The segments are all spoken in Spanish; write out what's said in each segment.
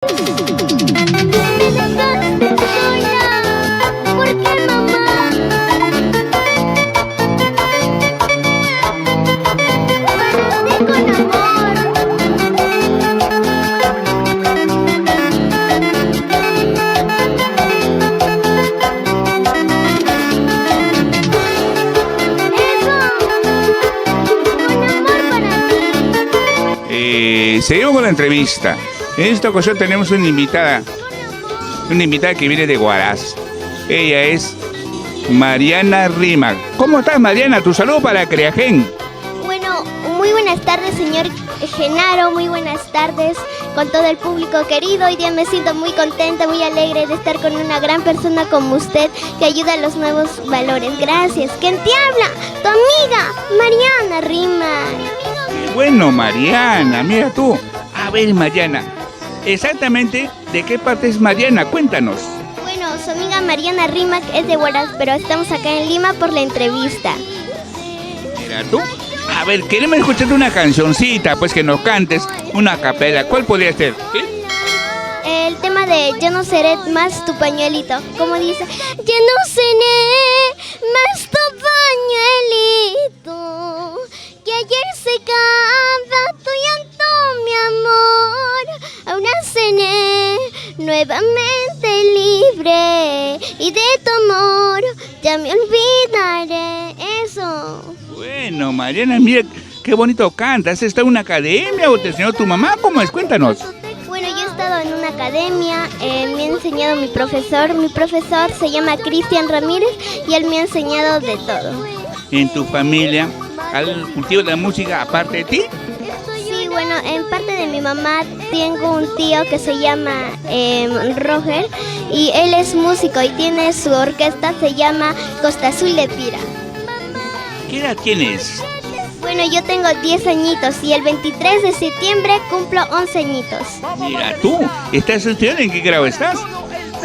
Me dejaste sola, ¿por qué, mamá? Párate con amor. Seguimos con la entrevista. En esta ocasión tenemos una invitada que viene de Huaraz. Ella es Mariana Rimac. ¿Cómo estás, Mariana? Tu saludo para Creagen. Bueno, muy buenas tardes, señor Genaro, muy buenas tardes con todo el público querido. Hoy día me siento muy contenta, muy alegre de estar con una gran persona como usted que ayuda a los nuevos valores. Gracias. ¿Quién te habla? Tu amiga, Mariana Rimac. Bueno, Mariana, mira tú. A ver, Mariana, exactamente de qué parte es Mariana, cuéntanos. Bueno, su amiga Mariana Rimac es de Huaraz, pero estamos acá en Lima por la entrevista. Mira tú. A ver, queremos escucharte una cancioncita, pues que nos cantes una capela. ¿Cuál podría ser? ¿Sí? El tema de Yo no seré más tu pañuelito. Como dice, yo no seré más tu pañuelito, que ayer secaba tu llanto, mi amor. Ahora seré nuevamente libre y de tu amor ya me olvidaré. Eso. Bueno, Mariana, mira qué bonito cantas. ¿Está en una academia o te enseñó tu mamá? ¿Cómo es? Cuéntanos. Bueno, yo he estado en una academia, me ha enseñado mi profesor. Mi profesor se llama Cristian Ramírez y él me ha enseñado de todo. ¿En tu familia al cultivo de la música aparte de ti? Sí, bueno, en parte de mi mamá tengo un tío que se llama Roger y él es músico y tiene su orquesta, se llama Costa Azul de Pira. ¿Qué edad tienes? Bueno, yo tengo 10 añitos y el 23 de septiembre cumplo 11 añitos. Mira tú, ¿estás estudiando? ¿En qué grado estás?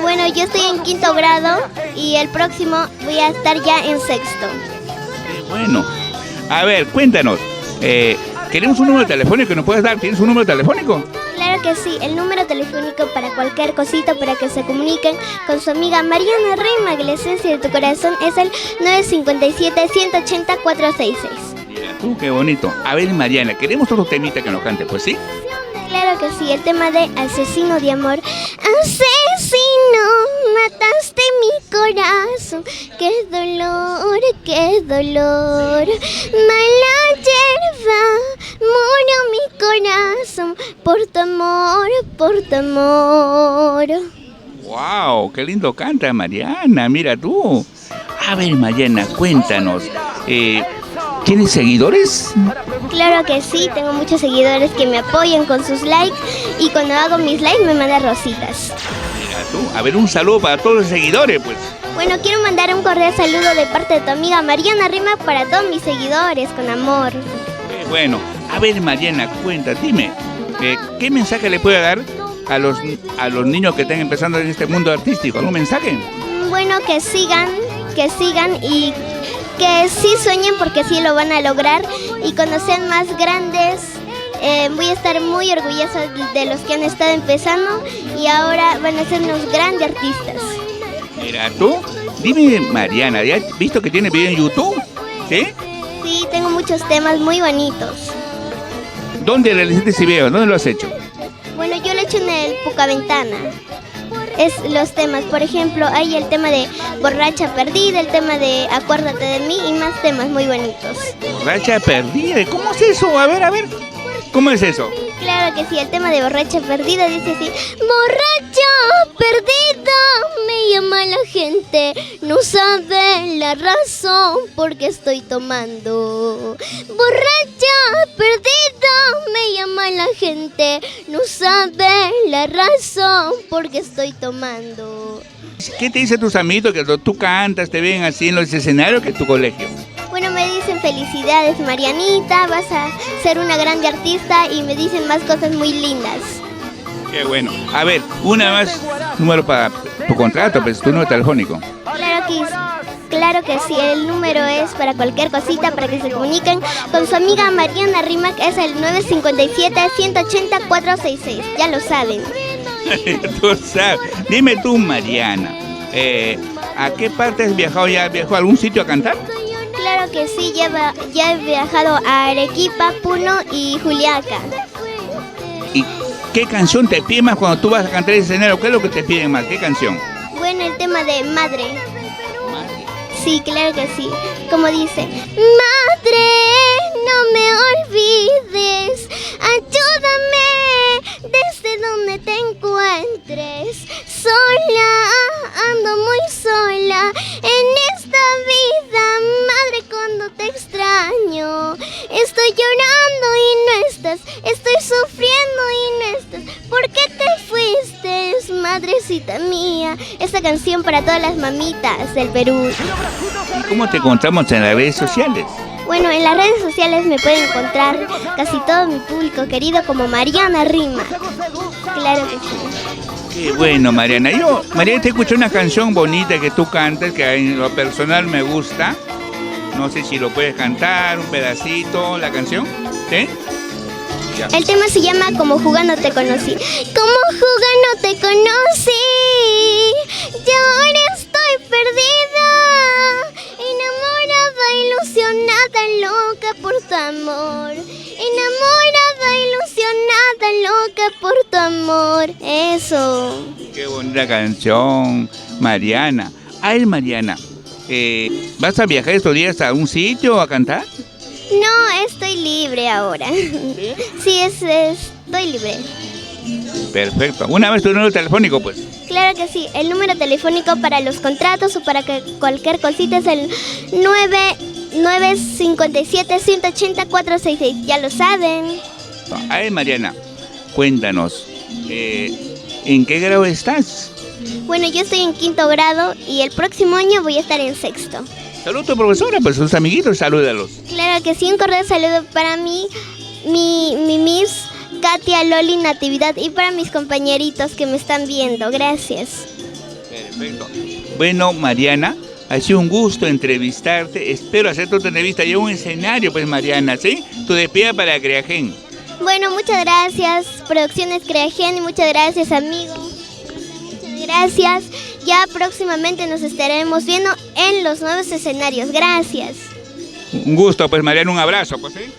Bueno, yo estoy en 5º grado y el próximo voy a estar ya en 6º. Bueno, a ver, cuéntanos. Queremos un número telefónico que nos puedes dar. ¿Tienes un número telefónico? Claro que sí, el número telefónico para cualquier cosita, para que se comuniquen con su amiga Mariana Rimac, la esencia de tu corazón, es el 957-180-466. Mira tú, qué bonito. A ver, Mariana, queremos otro temita que nos cante, pues sí. Claro que sí, el tema de Asesino de Amor. Asesino, mataste mi corazón. Qué dolor, qué dolor. Mala hierba, murió mi corazón. Por tu amor, por tu amor. ¡Wow! ¡Qué lindo canta, Mariana! Mira tú. A ver, Mariana, cuéntanos. ¿Tienes seguidores? Claro que sí, tengo muchos seguidores que me apoyan con sus likes y cuando hago mis likes me mandan rositas. Mira tú, a ver, un saludo para todos los seguidores, pues. Bueno, quiero mandar un cordial saludo de parte de tu amiga Mariana Rimac para todos mis seguidores, con amor. Bueno, a ver, Mariana, dime, ¿qué mensaje le puede dar a los niños que están empezando en este mundo artístico? ¿Algún mensaje? Bueno, que sigan y que sí sueñen porque sí lo van a lograr y cuando sean más grandes voy a estar muy orgullosa de los que han estado empezando y ahora van a ser unos grandes artistas. Mira tú, dime, Mariana, ¿ya has visto que tiene video en YouTube? ¿Sí? Sí, tengo muchos temas muy bonitos. ¿Dónde realizaste ese video? ¿Dónde lo has hecho? Bueno, yo lo he hecho en el Pucaventana. Es los temas, por ejemplo, hay el tema de Borracha Perdida, el tema de Acuérdate de mí y más temas muy bonitos. Borracha Perdida, ¿cómo es eso? A ver, ¿cómo es eso? Claro que sí, el tema de Borracha Perdida dice así: borracha perdida, me llama la gente, no sabe la razón por qué estoy tomando. Borracha perdida, me llama la gente, no sabe la razón por qué estoy tomando. ¿Qué te dicen tus amigos que tú cantas, te ven así en los escenarios que en tu colegio? Bueno, me dicen felicidades, Marianita, vas a ser una grande artista y me dicen más cosas muy lindas. Qué bueno. A ver, una más, número para tu contrato, pues tu número telefónico. Claro que sí, el número es para cualquier cosita, para que se comuniquen con su amiga Mariana Rimac, es el 957-180-466, ya lo saben. Tú sabes. Dime tú, Mariana, ¿a qué parte has viajado? ¿Ya has viajado a algún sitio a cantar? Claro que sí, ya he viajado a Arequipa, Puno y Juliaca. ¿Y qué canción te piden más cuando tú vas a cantar ese escenario? ¿Qué es lo que te piden más? ¿Qué canción? Bueno, el tema de Madre. Sí, claro que sí. Como dice, Madre, no me olvides, ayúdame desde donde te encuentres. Sola, ando muy sola en esta vida, Madre, cuando te extraño. Estoy llorando y no estás, estoy sufriendo y no estás. ¿Por qué te fuiste, madrecita mía? Esta canción para todas las mamitas del Perú. ¿Y cómo te encontramos en las redes sociales? Bueno, en las redes sociales me pueden encontrar casi todo mi público querido como Mariana Rimac. Claro que sí. Qué bueno, Mariana. Mariana, te escuché una canción bonita que tú cantas, que en lo personal me gusta. No sé si lo puedes cantar, un pedacito, la canción. ¿Sí? Ya. El tema se llama Como jugando te conocí. Como jugando te conocí. Yo ahora estoy perdida, enamorada, ilusionada, loca por tu amor. Enamorada, ilusionada, loca por tu amor. Eso. Qué bonita canción, Mariana. Ay, Mariana, ¿vas a viajar estos días a un sitio a cantar? No, estoy libre ahora. Sí, estoy libre. Perfecto. Una vez tu número telefónico, pues. Claro que sí. El número telefónico para los contratos o para que cualquier cosita es el 957-180-466. Ya lo saben. Ay, Mariana, cuéntanos, ¿en qué grado estás? Bueno, yo estoy en 5º grado y el próximo año voy a estar en 6º. Saludos a tu profesora, pues sus amiguitos, salúdalos. Claro que sí, un cordial saludo para mí, mi Miss Katia, Loli, Natividad y para mis compañeritos que me están viendo. Gracias. Perfecto. Bueno, Mariana, ha sido un gusto entrevistarte. Espero hacer tu entrevista y un escenario, pues, Mariana, ¿sí? Tu despedida para Creagen. Bueno, muchas gracias, Producciones Creagen, y muchas gracias, amigos. Muchas gracias. Ya próximamente nos estaremos viendo en los nuevos escenarios. Gracias. Un gusto, pues, Mariana, un abrazo, pues, ¿sí?